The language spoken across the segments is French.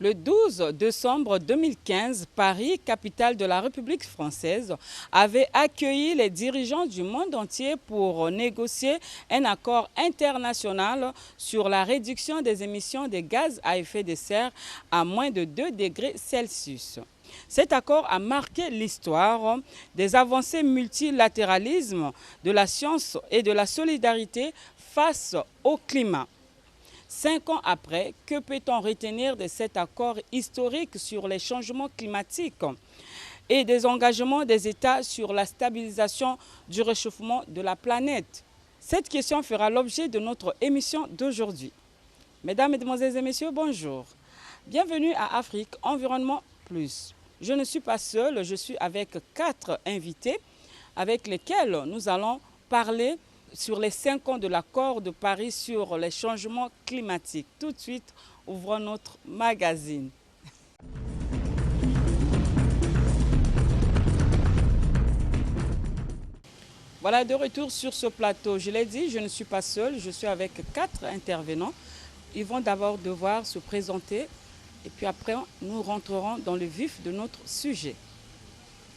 Le 12 décembre 2015, Paris, capitale de la République française, avait accueilli les dirigeants du monde entier pour négocier un accord international sur la réduction des émissions de gaz à effet de serre à moins de 2 degrés Celsius. Cet accord a marqué l'histoire des avancées multilatéralisme, de la science et de la solidarité face au climat. 5 ans après, que peut-on retenir de cet accord historique sur les changements climatiques et des engagements des États sur la stabilisation du réchauffement de la planète? Cette question fera l'objet de notre émission d'aujourd'hui. Mesdames, Mesdemoiselles et Messieurs, bonjour. Bienvenue à Afrique Environnement Plus. Je ne suis pas seule, je suis avec 4 invités avec lesquels nous allons parler sur les 5 ans de l'accord de Paris sur les changements climatiques. Tout de suite, ouvrons notre magazine. Voilà, de retour sur ce plateau. Je l'ai dit, je ne suis pas seule, je suis avec 4 intervenants. Ils vont d'abord devoir se présenter et puis après, nous rentrerons dans le vif de notre sujet.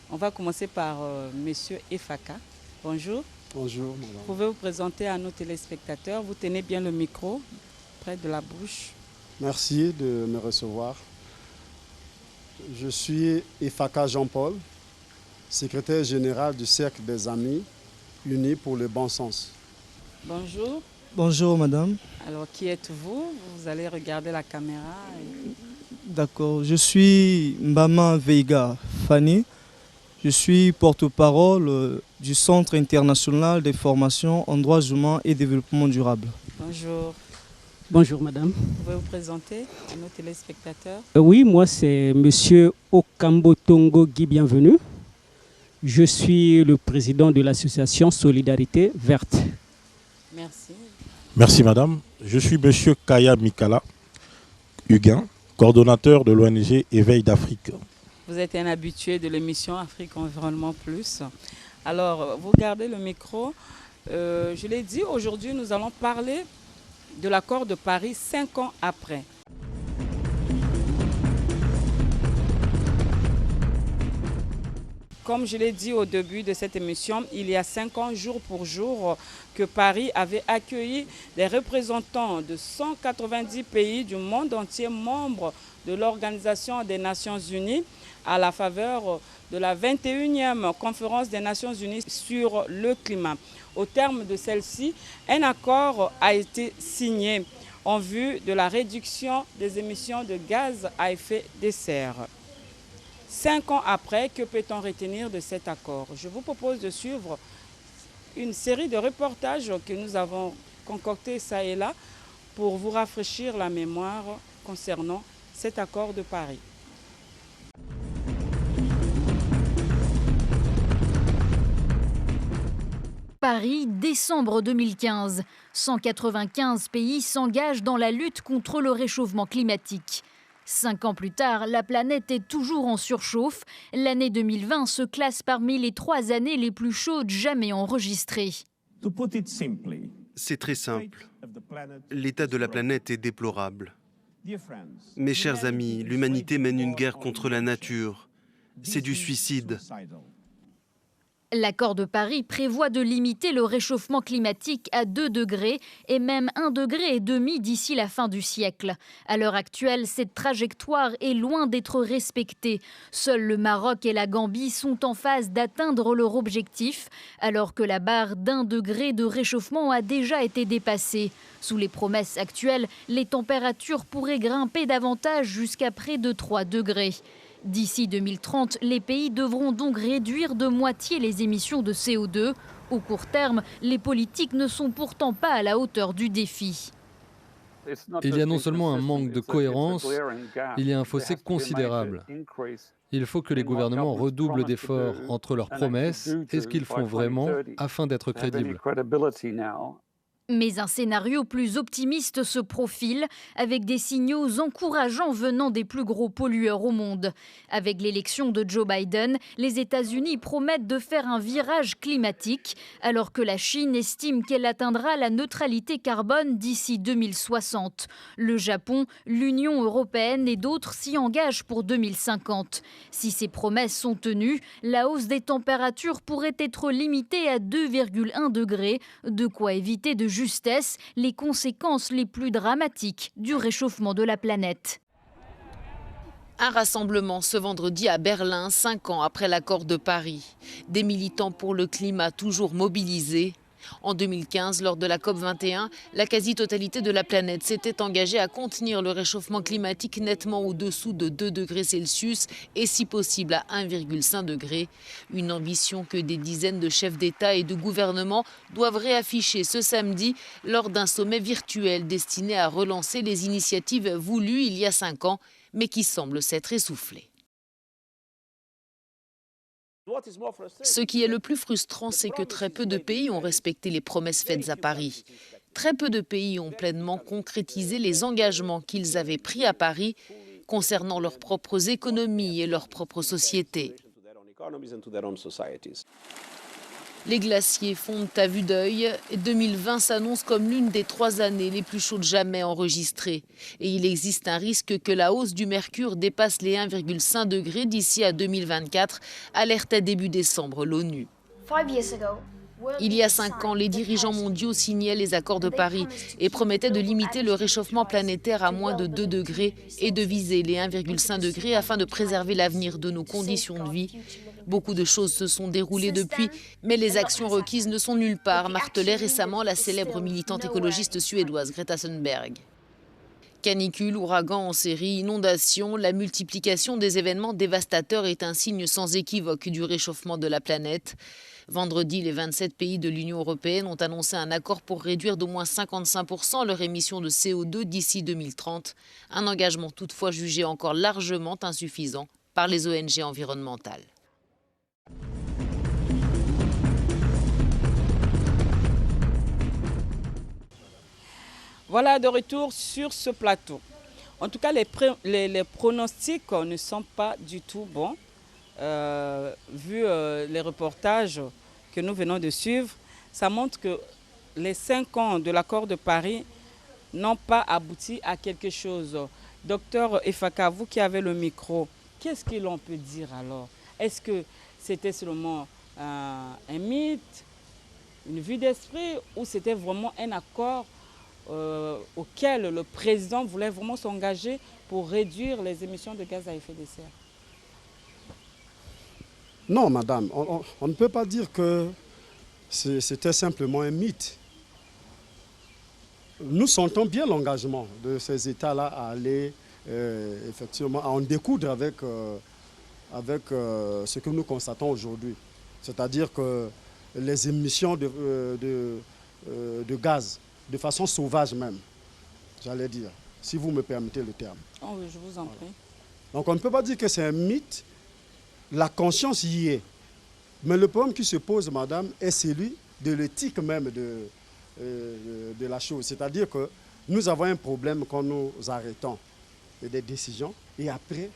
On va commencer par Monsieur Efaka. Bonjour. Bonjour, madame. Vous pouvez vous présenter à nos téléspectateurs. Vous tenez bien le micro près de la bouche. Merci de me recevoir. Je suis Efaka Jean-Paul, secrétaire général du Cercle des Amis Unis pour le Bon Sens. Bonjour. Bonjour, madame. Alors, qui êtes-vous? Vous allez regarder la caméra. D'accord, je suis Mbama Veiga Fanny. Je suis porte-parole du Centre international des formations en droits humains et développement durable. Bonjour. Bonjour madame. Vous pouvez vous présenter à nos téléspectateurs? Oui, moi c'est monsieur Okambo Tongo Guy Bienvenu. Je suis le président de l'association Solidarité Verte. Merci. Merci madame. Je suis monsieur Kaya Mikala Huguin, coordonnateur de l'ONG Éveil d'Afrique. Vous êtes un habitué de l'émission Afrique Environnement Plus. Alors, vous gardez le micro. Je l'ai dit, aujourd'hui, nous allons parler de l'accord de Paris 5 ans après. Comme je l'ai dit au début de cette émission, il y a 5 ans, jour pour jour, que Paris avait accueilli des représentants de 190 pays du monde entier, membres de l'Organisation des Nations Unies, à la faveur de la 21e conférence des Nations Unies sur le climat. Au terme de celle-ci, un accord a été signé en vue de la réduction des émissions de gaz à effet de serre. 5 ans après, que peut-on retenir de cet accord? Je vous propose de suivre une série de reportages que nous avons concoctés ça et là pour vous rafraîchir la mémoire concernant cet accord de Paris. Paris, décembre 2015. 195 pays s'engagent dans la lutte contre le réchauffement climatique. 5 ans plus tard, la planète est toujours en surchauffe. L'année 2020 se classe parmi les 3 années les plus chaudes jamais enregistrées. C'est très simple. L'état de la planète est déplorable. Mes chers amis, l'humanité mène une guerre contre la nature. C'est du suicide. L'accord de Paris prévoit de limiter le réchauffement climatique à 2 degrés et même 1,5 degré d'ici la fin du siècle. À l'heure actuelle, cette trajectoire est loin d'être respectée. Seuls le Maroc et la Gambie sont en phase d'atteindre leur objectif, alors que la barre d'1 degré de réchauffement a déjà été dépassée. Sous les promesses actuelles, les températures pourraient grimper davantage jusqu'à près de 3 degrés. D'ici 2030, les pays devront donc réduire de moitié les émissions de CO2. Au court terme, les politiques ne sont pourtant pas à la hauteur du défi. Il y a non seulement un manque de cohérence, il y a un fossé considérable. Il faut que les gouvernements redoublent d'efforts entre leurs promesses et ce qu'ils font vraiment afin d'être crédibles. Mais un scénario plus optimiste se profile, avec des signaux encourageants venant des plus gros pollueurs au monde. Avec l'élection de Joe Biden, les États-Unis promettent de faire un virage climatique, alors que la Chine estime qu'elle atteindra la neutralité carbone d'ici 2060. Le Japon, l'Union européenne et d'autres s'y engagent pour 2050. Si ces promesses sont tenues, la hausse des températures pourrait être limitée à 2,1 degrés, de quoi éviter de justesse les conséquences les plus dramatiques du réchauffement de la planète. Un rassemblement ce vendredi à Berlin, 5 ans après l'accord de Paris. Des militants pour le climat toujours mobilisés. En 2015, lors de la COP21, la quasi-totalité de la planète s'était engagée à contenir le réchauffement climatique nettement au-dessous de 2 degrés Celsius et si possible à 1,5 degré. Une ambition que des dizaines de chefs d'État et de gouvernement doivent réafficher ce samedi lors d'un sommet virtuel destiné à relancer les initiatives voulues il y a 5 ans, mais qui semblent s'être essoufflées. Ce qui est le plus frustrant, c'est que très peu de pays ont respecté les promesses faites à Paris. Très peu de pays ont pleinement concrétisé les engagements qu'ils avaient pris à Paris concernant leurs propres économies et leurs propres sociétés. Les glaciers fondent à vue d'œil. 2020 s'annonce comme l'une des 3 années les plus chaudes jamais enregistrées. Et il existe un risque que la hausse du mercure dépasse les 1,5 degrés d'ici à 2024, alertait début décembre l'ONU. Il y a 5 ans, les dirigeants mondiaux signaient les accords de Paris et promettaient de limiter le réchauffement planétaire à moins de 2 degrés et de viser les 1,5 degrés afin de préserver l'avenir de nos conditions de vie. Beaucoup de choses se sont déroulées depuis, mais les actions requises ne sont nulle part, martelait récemment la célèbre militante écologiste suédoise Greta Thunberg. Canicules, ouragans en série, inondations, la multiplication des événements dévastateurs est un signe sans équivoque du réchauffement de la planète. Vendredi, les 27 pays de l'Union européenne ont annoncé un accord pour réduire d'au moins 55% leur émission de CO2 d'ici 2030, un engagement toutefois jugé encore largement insuffisant par les ONG environnementales. Voilà, de retour sur ce plateau. En tout cas, les pronostics ne sont pas du tout bons. Vu les reportages que nous venons de suivre, ça montre que les 5 ans de l'accord de Paris n'ont pas abouti à quelque chose. Docteur Efaka, vous qui avez le micro, qu'est-ce que l'on peut dire alors? Est-ce que c'était seulement un mythe, une vue d'esprit, ou c'était vraiment un accord auquel le président voulait vraiment s'engager pour réduire les émissions de gaz à effet de serre? Non, madame, on ne peut pas dire que c'était simplement un mythe. Nous sentons bien l'engagement de ces États-là à aller effectivement à en découdre avec ce que nous constatons aujourd'hui. C'est-à-dire que les émissions de gaz, de façon sauvage même, j'allais dire, si vous me permettez le terme. Oh oui, je vous en prie. Donc on ne peut pas dire que c'est un mythe, la conscience y est. Mais le problème qui se pose, madame, est celui de l'éthique même de la chose. C'est-à-dire que nous avons un problème quand nous arrêtons des décisions et après,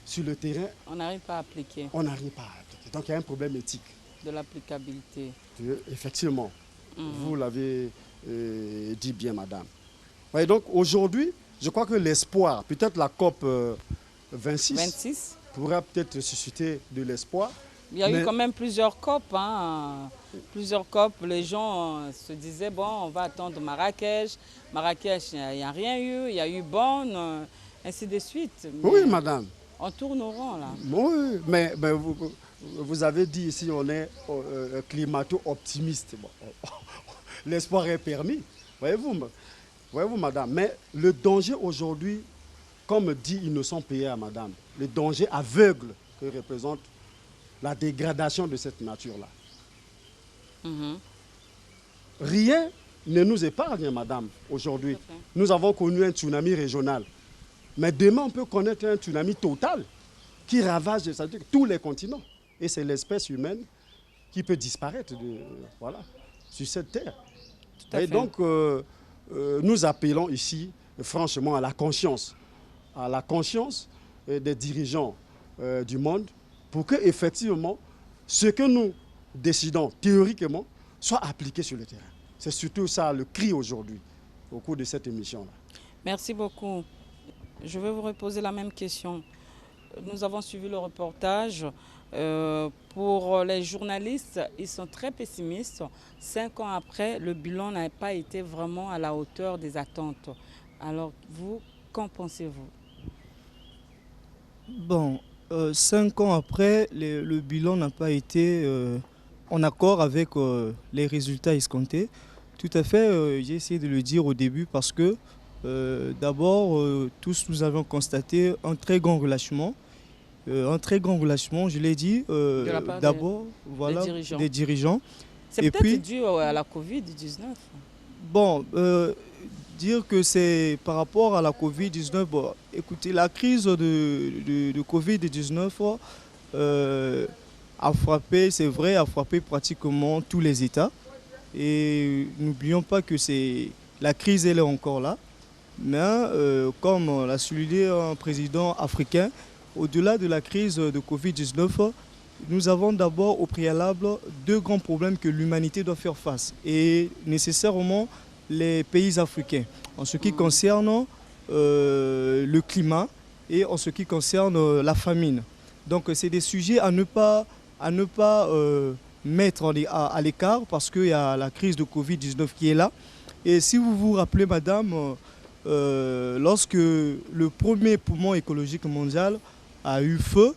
sur le terrain, on n'arrive pas à appliquer. On n'arrive pas à appliquer. Donc il y a un problème éthique. De l'applicabilité. Effectivement, vous l'avez dit bien, madame. Et donc aujourd'hui, je crois que l'espoir, peut-être la COP 26 pourrait peut-être susciter de l'espoir. Il y a eu quand même plusieurs COP. Plusieurs COP, les gens se disaient, bon, on va attendre Marrakech. Marrakech, il n'y a rien eu. Il y a eu Bonn, ainsi de suite. Mais oui, madame. On tourne au rond, là. Oui, mais vous avez dit ici, on est climato-optimiste. Bon, l'espoir est permis. Voyez-vous, madame. Mais le danger aujourd'hui, comme dit Innocent Péa, madame, le danger aveugle que représente la dégradation de cette nature-là. Rien ne nous épargne, madame, aujourd'hui. Nous avons connu un tsunami régional. Mais demain, on peut connaître un tsunami total qui ravage tous les continents. Et c'est l'espèce humaine qui peut disparaître sur cette terre. Et donc, nous appelons ici, franchement, à la conscience des dirigeants du monde pour que, effectivement, ce que nous décidons théoriquement soit appliqué sur le terrain. C'est surtout ça le cri aujourd'hui, au cours de cette émission-là. Merci beaucoup. Je vais vous reposer la même question. Nous avons suivi le reportage. Pour les journalistes, ils sont très pessimistes. 5 ans après, le bilan n'a pas été vraiment à la hauteur des attentes. Alors, vous, qu'en pensez-vous? Bon, 5 ans après, le bilan n'a pas été en accord avec les résultats escomptés. Tout à fait, j'ai essayé de le dire au début parce que d'abord, tous nous avons constaté un très grand relâchement. Je l'ai dit, d'abord, voilà, des dirigeants. C'est peut-être dû à la Covid-19. Bon, dire que c'est par rapport à la Covid-19, bon, écoutez, la crise de Covid-19 a frappé, c'est vrai, a frappé pratiquement tous les États. Et n'oublions pas que la crise, elle est encore là. Mais comme l'a souligné un président africain, au-delà de la crise de Covid-19, nous avons d'abord au préalable 2 grands problèmes que l'humanité doit faire face. Et nécessairement les pays africains, en ce qui concerne le climat et en ce qui concerne la famine. Donc c'est des sujets à ne pas mettre à l'écart parce qu'il y a la crise de Covid-19 qui est là. Et si vous vous rappelez, madame, lorsque le premier poumon écologique mondial a eu feu,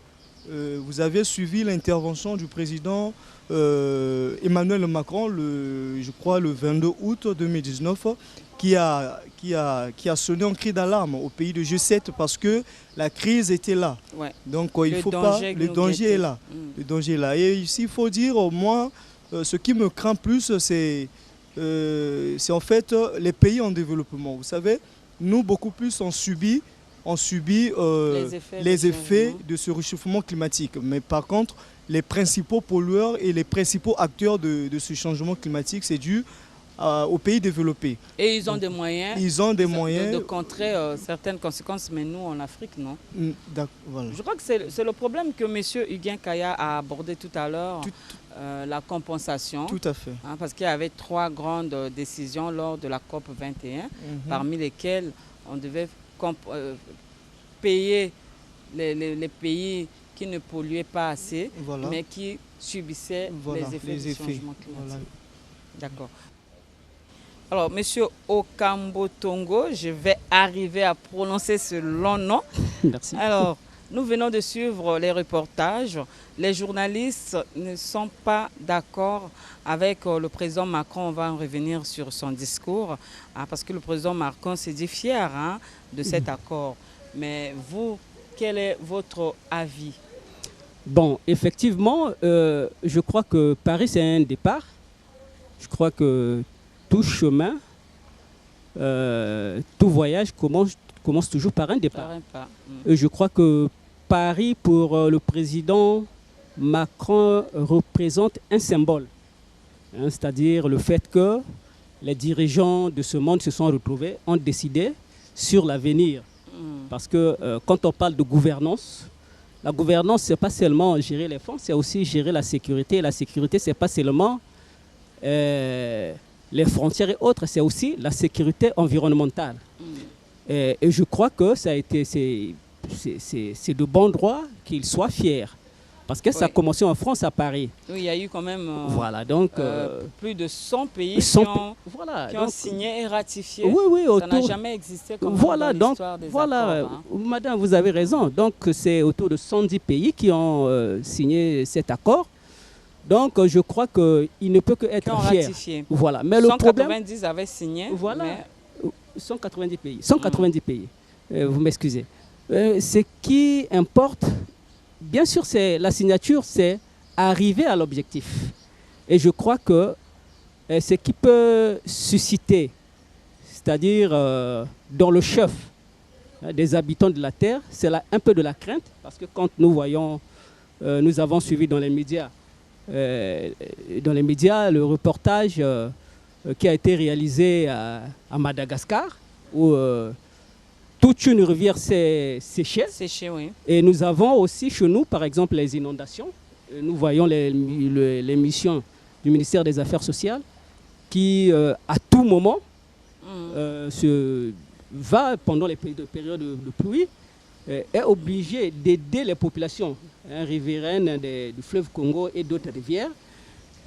vous avez suivi l'intervention du président Emmanuel Macron, je crois le 22 août 2019, qui a sonné un cri d'alarme au pays de G7 parce que la crise était là. Ouais. Donc il faut pas, le danger est là. Le danger est là. Et ici, il faut dire, moi, ce qui me craint plus, c'est en fait les pays en développement. Vous savez, nous, beaucoup plus, on subit les effets de ce réchauffement climatique. Mais par contre, les principaux pollueurs et les principaux acteurs de ce changement climatique, c'est dû aux pays développés. Et ils ont des moyens, de contrer certaines conséquences, mais nous, en Afrique, non. Voilà. Je crois que c'est le problème que M. Huguin Kaya a abordé tout à l'heure, la compensation. Tout à fait. Hein, parce qu'il y avait 3 grandes décisions lors de la COP 21, parmi lesquelles on devait payer les pays qui ne polluaient pas assez, voilà, mais qui subissaient les effets du changement climatique. Voilà. D'accord. Alors, Monsieur Okambotongo, je vais arriver à prononcer ce long nom. Merci. Alors, nous venons de suivre les reportages. Les journalistes ne sont pas d'accord avec le président Macron. On va en revenir sur son discours, parce que le président Macron s'est dit fier de cet accord. Mais vous, quel est votre avis? Bon, effectivement, je crois que Paris, c'est un départ. Je crois que tout chemin, tout voyage commence toujours par un départ. Et je crois que Paris, pour le président Macron, représente un symbole. C'est-à-dire le fait que les dirigeants de ce monde se sont retrouvés, ont décidé sur l'avenir. Parce que quand on parle de gouvernance, la gouvernance, ce n'est pas seulement gérer les fonds, c'est aussi gérer la sécurité. Et la sécurité, ce n'est pas seulement les frontières et autres, c'est aussi la sécurité environnementale. Et je crois que ça a été, c'est de bon droit qu'il soit fier. Parce que ça a commencé en France, à Paris. Oui, il y a eu quand même voilà, donc, plus de 100 pays qui ont signé et ratifié. Oui, ça n'a jamais existé comme voilà, dans l'histoire des accords. Madame, vous avez raison. Donc, c'est autour de 110 pays qui ont signé cet accord. Donc, je crois qu'il ne peut qu'être fier. Ratifié. Voilà. Mais 190 avaient signé. Voilà. Mais... 190 pays. 190 pays. Vous m'excusez. Ce qui importe, bien sûr, c'est la signature, c'est arriver à l'objectif. Et je crois que ce qui peut susciter, c'est-à-dire dans le chef des habitants de la Terre, c'est un peu de la crainte. Parce que quand nous voyons, nous avons suivi dans les médias le reportage qui a été réalisé à Madagascar, où toute une rivière s'est séchée. Oui. Et nous avons aussi chez nous, par exemple, les inondations. Nous voyons les missions du ministère des Affaires sociales qui, à tout moment, va, pendant les périodes de pluie, est obligé d'aider les populations riveraines du fleuve Congo et d'autres rivières.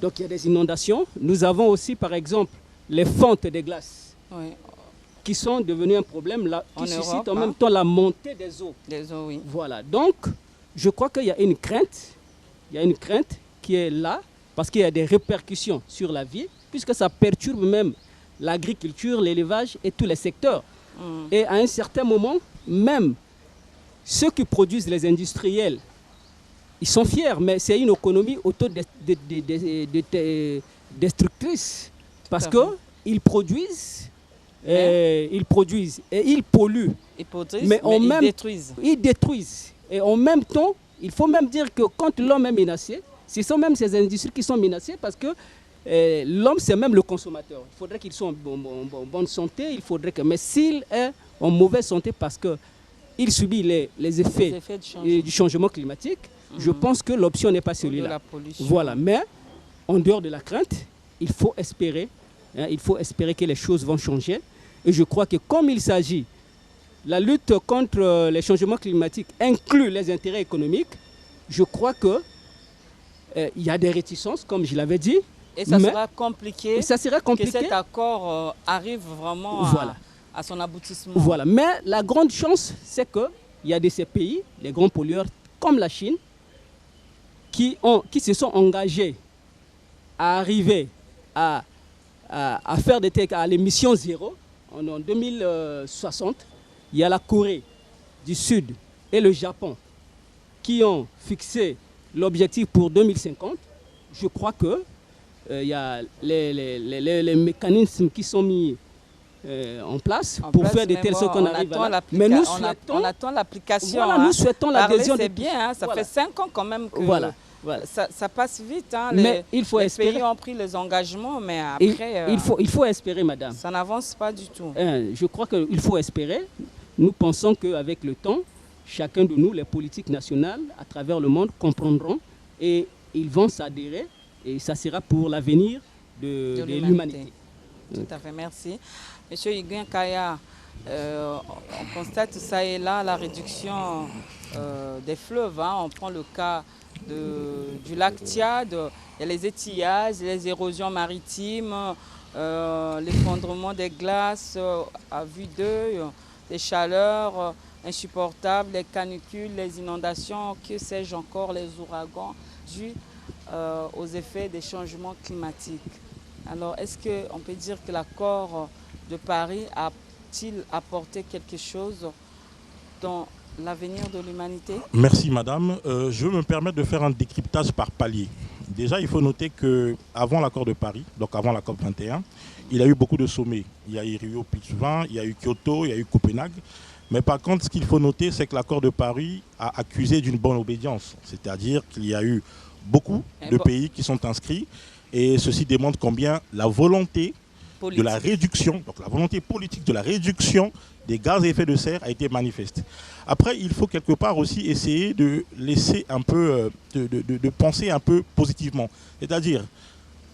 Donc il y a des inondations. Nous avons aussi, par exemple, les fentes des glaces qui sont devenues un problème là, qui suscitent en même temps la montée des eaux. Oui. Voilà. Donc, je crois qu'il y a une crainte. Il y a une crainte qui est là parce qu'il y a des répercussions sur la vie, puisque ça perturbe même l'agriculture, l'élevage et tous les secteurs. Et à un certain moment, même ceux qui produisent, les industriels, ils sont fiers, mais c'est une économie autodestructrice parce qu'ils produisent, ils polluent, mais ils détruisent. Ils détruisent. Et en même temps, il faut même dire que quand l'homme est menacé, ce sont même ces industries qui sont menacées parce que l'homme, c'est même le consommateur. Il faudrait qu'il soit en bonne santé, mais s'il est en mauvaise santé parce qu'il subit les effets du changement climatique, je pense que l'option n'est pas celui-là. Voilà. Mais en dehors de la crainte, il faut espérer que les choses vont changer. Et je crois que comme il s'agit, la lutte contre les changements climatiques inclut les intérêts économiques, je crois qu'il y a des réticences, comme je l'avais dit. Et ça sera compliqué que cet accord arrive vraiment à son aboutissement. Voilà. Mais la grande chance, c'est qu'il y a de ces pays, les grands pollueurs comme la Chine, qui se sont engagés à arriver à faire à l'émission zéro en 2060. Il y a la Corée du Sud et le Japon qui ont fixé l'objectif pour 2050. Je crois que il y a les mécanismes qui sont mis en place pour faire de telle sorte qu'on arrive à là. Mais nous souhaitons, on attend l'application. Voilà, nous souhaitons l'adhésion. C'est bien, hein, ça fait 5 ans quand même que ça passe vite. Hein, mais il faut espérer. Les pays ont pris les engagements, mais après... il faut espérer, madame. Ça n'avance pas du tout. Je crois qu'il faut espérer. Nous pensons qu'avec le temps, chacun de nous, les politiques nationales à travers le monde, comprendront et ils vont s'adhérer. Et ça sera pour l'avenir de l'humanité. Tout à fait, merci. Monsieur Huguin Kaya, on constate ça et là la réduction des fleuves. Hein. On prend le cas du lac Tchad, il y a les étillages, les érosions maritimes, l'effondrement des glaces à vue d'œil, les chaleurs insupportables, les canicules, les inondations, que sais-je encore, les ouragans dus aux effets des changements climatiques. Alors, est-ce qu'on peut dire que l'accord de Paris a-t-il apporté quelque chose dans l'avenir de l'humanité? Merci madame. Je veux me permettre de faire un décryptage par palier. Déjà, il faut noter qu'avant l'accord de Paris, donc avant la COP21, il y a eu beaucoup de sommets. Il y a eu Rio +20, il y a eu Kyoto, il y a eu Copenhague. Mais par contre, ce qu'il faut noter, c'est que l'accord de Paris a accusé d'une bonne obédience. C'est-à-dire qu'il y a eu beaucoup de pays qui sont inscrits. Et ceci démontre combien la volonté politique de la réduction, donc la volonté politique de la réduction des gaz à effet de serre a été manifeste. Après, il faut quelque part aussi essayer de laisser un peu, de penser un peu positivement. C'est-à-dire,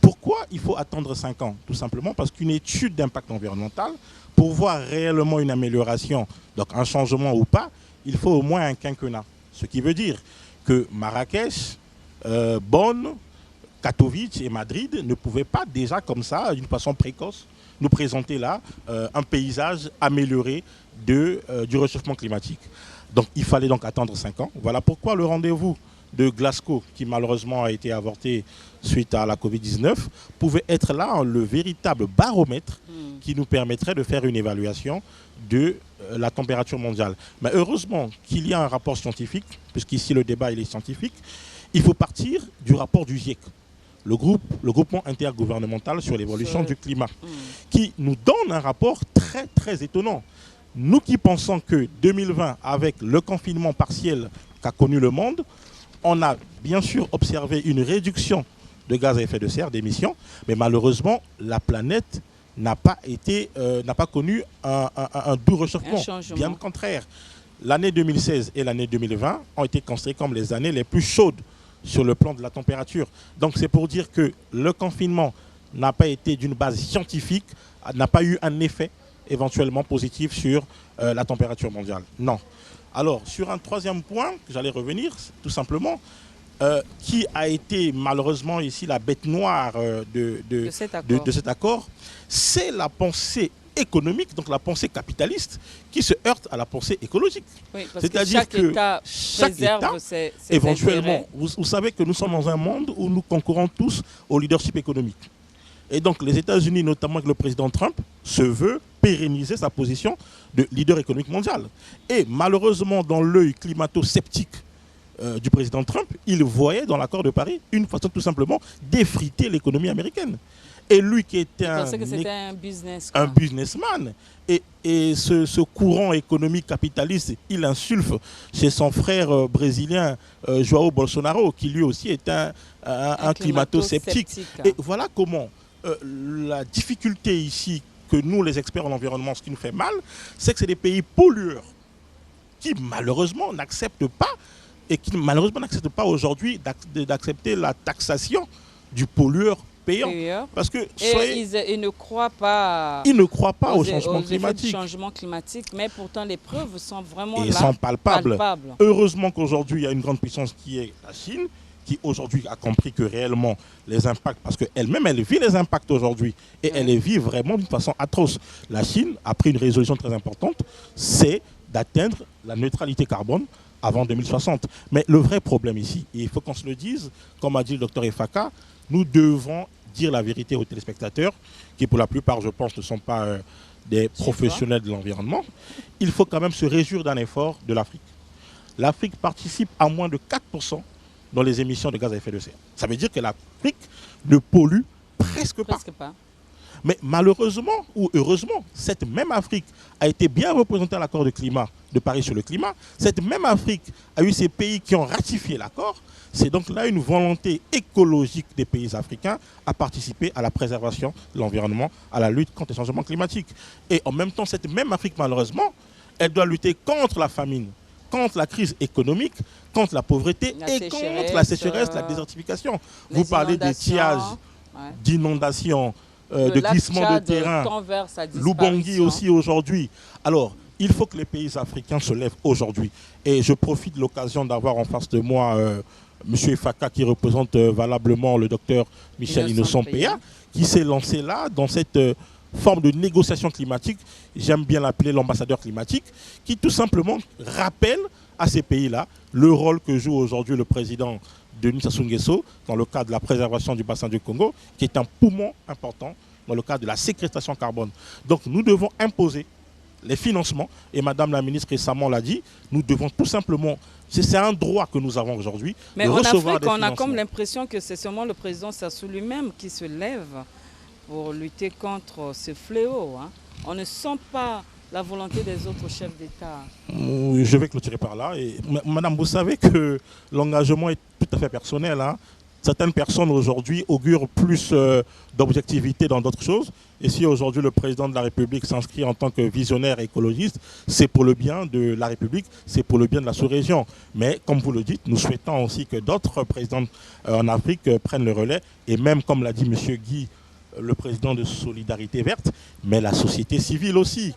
pourquoi il faut attendre 5 ans? Tout simplement parce qu'une étude d'impact environnemental, pour voir réellement une amélioration, donc un changement ou pas, il faut au moins un quinquennat. Ce qui veut dire que Marrakech, Bonn, Katowice et Madrid ne pouvaient pas déjà comme ça, d'une façon précoce, nous présenter là un paysage amélioré du réchauffement climatique. Donc il fallait donc attendre 5 ans. Voilà pourquoi le rendez-vous de Glasgow, qui malheureusement a été avorté suite à la Covid-19, pouvait être là le véritable baromètre qui nous permettrait de faire une évaluation de la température mondiale. Mais heureusement qu'il y a un rapport scientifique, puisqu'ici le débat il est scientifique. Il faut partir du rapport du GIEC, le groupement intergouvernemental sur l'évolution du climat, qui nous donne un rapport très très étonnant. Nous qui pensons que 2020, avec le confinement partiel qu'a connu le monde, on a bien sûr observé une réduction de gaz à effet de serre, d'émissions, mais malheureusement, la planète n'a pas connu un doux réchauffement, bien au contraire. L'année 2016 et l'année 2020 ont été considérées comme les années les plus chaudes sur le plan de la température. Donc c'est pour dire que le confinement n'a pas été d'une base scientifique, n'a pas eu un effet éventuellement positif sur la température mondiale. Non. Alors, sur un troisième point, j'allais revenir, tout simplement, qui a été malheureusement ici la bête noire de cet accord, c'est la pensée économique, donc la pensée capitaliste, qui se heurte à la pensée écologique. Oui, c'est-à-dire que chaque État, ses éventuellement, vous savez que nous sommes dans un monde où nous concourons tous au leadership économique. Et donc les États-Unis, notamment avec le président Trump, se veut pérenniser sa position de leader économique mondial. Et malheureusement, dans l'œil climato-sceptique du président Trump, il voyait dans l'accord de Paris une façon tout simplement d'effriter l'économie américaine. Et lui qui était un businessman, et ce courant économique capitaliste, il insulte chez son frère brésilien João Bolsonaro, qui lui aussi est un climato-sceptique. Et voilà comment la difficulté ici que nous, les experts en environnement, ce qui nous fait mal, c'est que c'est des pays pollueurs qui malheureusement n'acceptent pas aujourd'hui d'accepter la taxation du pollueur payant. Parce que ils ne croient pas, au changement climatique. Mais pourtant les preuves sont vraiment palpables. Heureusement qu'aujourd'hui il y a une grande puissance qui est la Chine, qui aujourd'hui a compris que réellement les impacts, parce qu'elle-même elle vit les impacts aujourd'hui, et elle les vit vraiment d'une façon atroce. La Chine a pris une résolution très importante, c'est d'atteindre la neutralité carbone avant 2060. Mais le vrai problème ici, et il faut qu'on se le dise, comme a dit le docteur Efaka, nous devons dire la vérité aux téléspectateurs, qui pour la plupart, je pense, ne sont pas des professionnels de l'environnement. Il faut quand même se réjouir d'un effort de l'Afrique. L'Afrique participe à moins de 4% dans les émissions de gaz à effet de serre. Ça veut dire que l'Afrique ne pollue presque pas. Mais malheureusement ou heureusement, cette même Afrique a été bien représentée à l'accord de Paris sur le climat. Cette même Afrique a eu ces pays qui ont ratifié l'accord. C'est donc là une volonté écologique des pays africains à participer à la préservation de l'environnement, à la lutte contre les changements climatiques. Et en même temps, cette même Afrique, malheureusement, elle doit lutter contre la famine, contre la crise économique, contre la pauvreté contre la sécheresse, la désertification. Vous parlez d'étiage, d'inondations, de glissement de terrain, l'Ubangi aussi aujourd'hui. Alors, il faut que les pays africains se lèvent aujourd'hui. Et je profite de l'occasion d'avoir en face de moi M. Efaka qui représente valablement le docteur Michel Innocent Péa, qui s'est lancé là dans cette forme de négociation climatique, j'aime bien l'appeler l'ambassadeur climatique, qui tout simplement rappelle à ces pays-là le rôle que joue aujourd'hui le président Denis Sassou Nguesso dans le cadre de la préservation du bassin du Congo, qui est un poumon important dans le cadre de la séquestration carbone. Donc nous devons imposer les financements, et Madame la ministre récemment l'a dit, nous devons tout simplement, c'est un droit que nous avons aujourd'hui, de recevoir des financements. Mais en Afrique, on a comme l'impression que c'est seulement le président Sassou lui-même qui se lève pour lutter contre ce fléau. On ne sent pas la volonté des autres chefs d'État. Je vais clôturer par là. Et, Madame, vous savez que l'engagement est tout à fait personnel. Certaines personnes aujourd'hui augurent plus d'objectivité dans d'autres choses. Et si aujourd'hui le président de la République s'inscrit en tant que visionnaire écologiste, c'est pour le bien de la République, c'est pour le bien de la sous-région. Mais comme vous le dites, nous souhaitons aussi que d'autres présidents en Afrique prennent le relais. Et même, comme l'a dit M. Guy, le président de Solidarité Verte, mais la société civile aussi.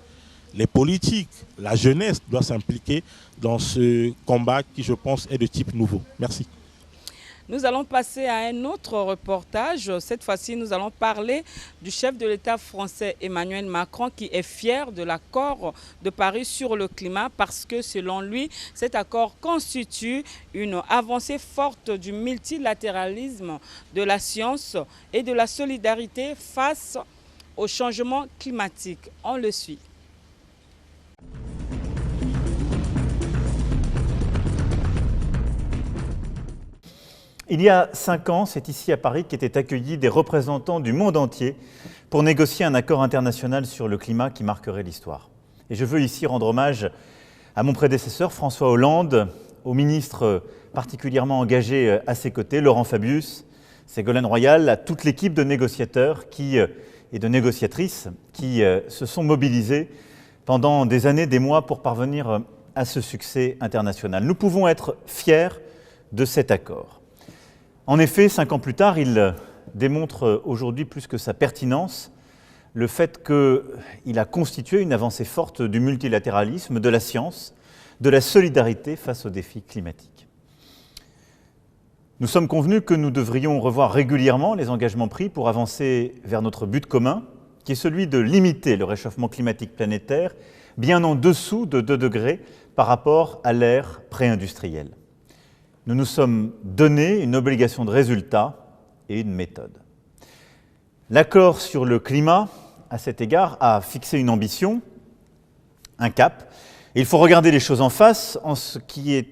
Les politiques, la jeunesse doit s'impliquer dans ce combat qui, je pense, est de type nouveau. Merci. Nous allons passer à un autre reportage. Cette fois-ci, nous allons parler du chef de l'État français Emmanuel Macron qui est fier de l'accord de Paris sur le climat parce que, selon lui, cet accord constitue une avancée forte du multilatéralisme, de la science et de la solidarité face au changement climatique. On le suit. Il y a 5 ans, c'est ici à Paris qu'étaient accueillis des représentants du monde entier pour négocier un accord international sur le climat qui marquerait l'histoire. Et je veux ici rendre hommage à mon prédécesseur François Hollande, au ministre particulièrement engagé à ses côtés, Laurent Fabius, Ségolène Royal, à toute l'équipe de négociateurs et de négociatrices qui se sont mobilisés pendant des années, des mois pour parvenir à ce succès international. Nous pouvons être fiers de cet accord. En effet, 5 ans plus tard, il démontre aujourd'hui plus que sa pertinence le fait qu'il a constitué une avancée forte du multilatéralisme, de la science, de la solidarité face aux défis climatiques. Nous sommes convenus que nous devrions revoir régulièrement les engagements pris pour avancer vers notre but commun, qui est celui de limiter le réchauffement climatique planétaire bien en dessous de 2 degrés par rapport à l'ère pré-industrielle. Nous nous sommes donné une obligation de résultat et une méthode. L'accord sur le climat, à cet égard, a fixé une ambition, un cap. Et il faut regarder les choses en face. En ce qui est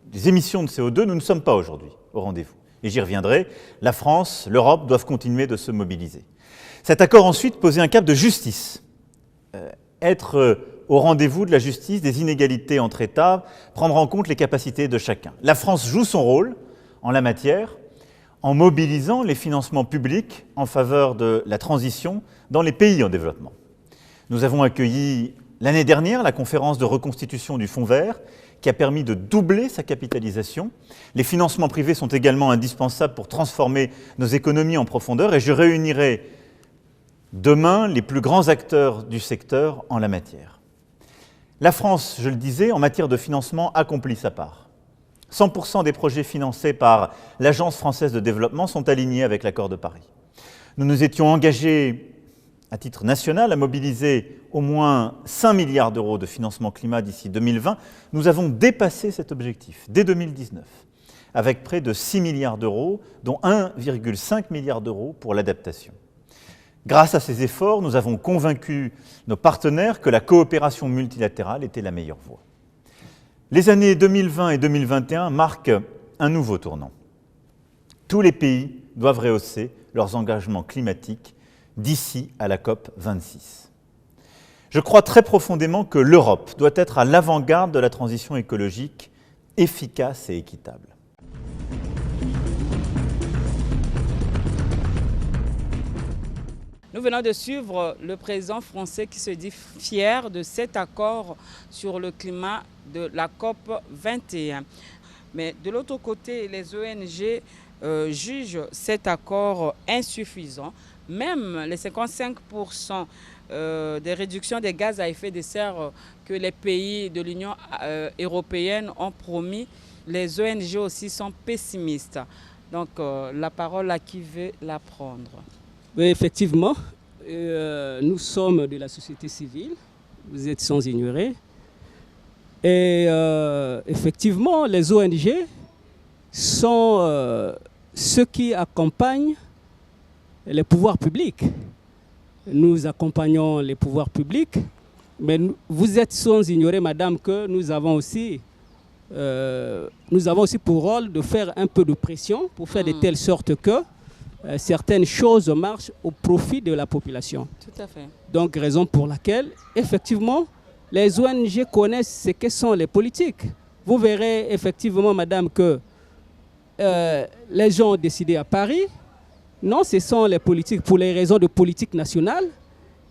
des émissions de CO2, nous ne sommes pas aujourd'hui au rendez-vous. Et j'y reviendrai, la France, l'Europe doivent continuer de se mobiliser. Cet accord ensuite posait un cap de justice. Être au rendez-vous de la justice, des inégalités entre États, prendre en compte les capacités de chacun. La France joue son rôle en la matière, en mobilisant les financements publics en faveur de la transition dans les pays en développement. Nous avons accueilli l'année dernière la conférence de reconstitution du Fonds vert qui a permis de doubler sa capitalisation. Les financements privés sont également indispensables pour transformer nos économies en profondeur et je réunirai demain les plus grands acteurs du secteur en la matière. La France, je le disais, en matière de financement accomplit sa part. 100% des projets financés par l'Agence française de développement sont alignés avec l'accord de Paris. Nous nous étions engagés à titre national à mobiliser au moins 5 milliards d'euros de financement climat d'ici 2020. Nous avons dépassé cet objectif dès 2019, avec près de 6 milliards d'euros, dont 1,5 milliard d'euros pour l'adaptation. Grâce à ces efforts, nous avons convaincu nos partenaires que la coopération multilatérale était la meilleure voie. Les années 2020 et 2021 marquent un nouveau tournant. Tous les pays doivent rehausser leurs engagements climatiques d'ici à la COP 26. Je crois très profondément que l'Europe doit être à l'avant-garde de la transition écologique efficace et équitable. Nous venons de suivre le président français qui se dit fier de cet accord sur le climat de la COP 21. Mais de l'autre côté, les ONG jugent cet accord insuffisant. Même les 55% des réductions des gaz à effet de serre que les pays de l'Union européenne ont promis, les ONG aussi sont pessimistes. Donc la parole à qui veut la prendre? Oui, effectivement, nous sommes de la société civile, vous êtes sans ignorer. Et effectivement, les ONG sont ceux qui accompagnent les pouvoirs publics. Nous accompagnons les pouvoirs publics, mais vous êtes sans ignorer, madame, que nous avons aussi pour rôle de faire un peu de pression pour faire de telle sorte que certaines choses marchent au profit de la population. Tout à fait. Donc, raison pour laquelle, effectivement, les ONG connaissent ce que sont les politiques. Vous verrez effectivement, madame, que les gens ont décidé à Paris. Non, ce sont les politiques, pour les raisons de politique nationale,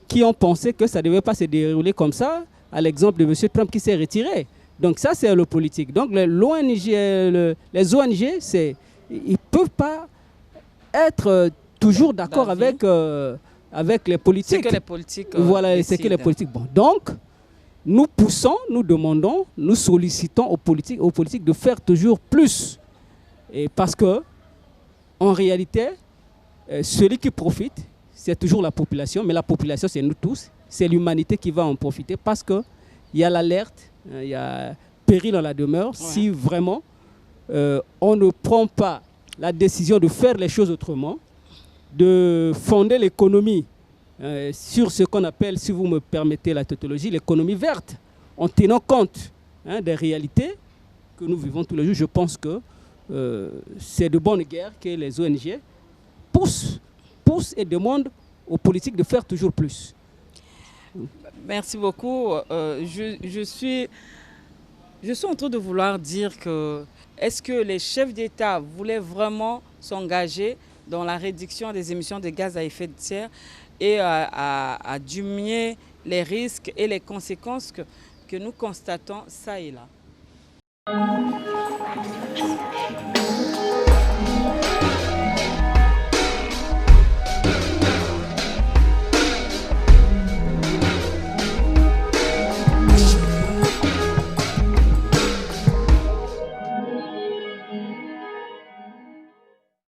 qui ont pensé que ça ne devait pas se dérouler comme ça, à l'exemple de M. Trump qui s'est retiré. Donc ça, c'est le politique. Donc les ONG, ils ne peuvent pas être toujours d'accord avec les politiques. C'est que les politiques voilà, c'est que les politiques. Bon, donc, nous poussons, nous demandons, nous sollicitons aux politiques de faire toujours plus. Et parce que, en réalité, celui qui profite, c'est toujours la population, mais la population, c'est nous tous. C'est l'humanité qui va en profiter parce qu'il y a l'alerte, il y a péril dans la demeure. Ouais. Si vraiment on ne prend pas la décision de faire les choses autrement, de fonder l'économie sur ce qu'on appelle, si vous me permettez la tautologie, l'économie verte, en tenant compte des réalités que nous vivons tous les jours. Je pense que c'est de bonne guerre que les ONG poussent et demandent aux politiques de faire toujours plus. Merci beaucoup. Je suis en train de vouloir dire que est-ce que les chefs d'État voulaient vraiment s'engager dans la réduction des émissions de gaz à effet de serre et à diminuer les risques et les conséquences que nous constatons ça et là.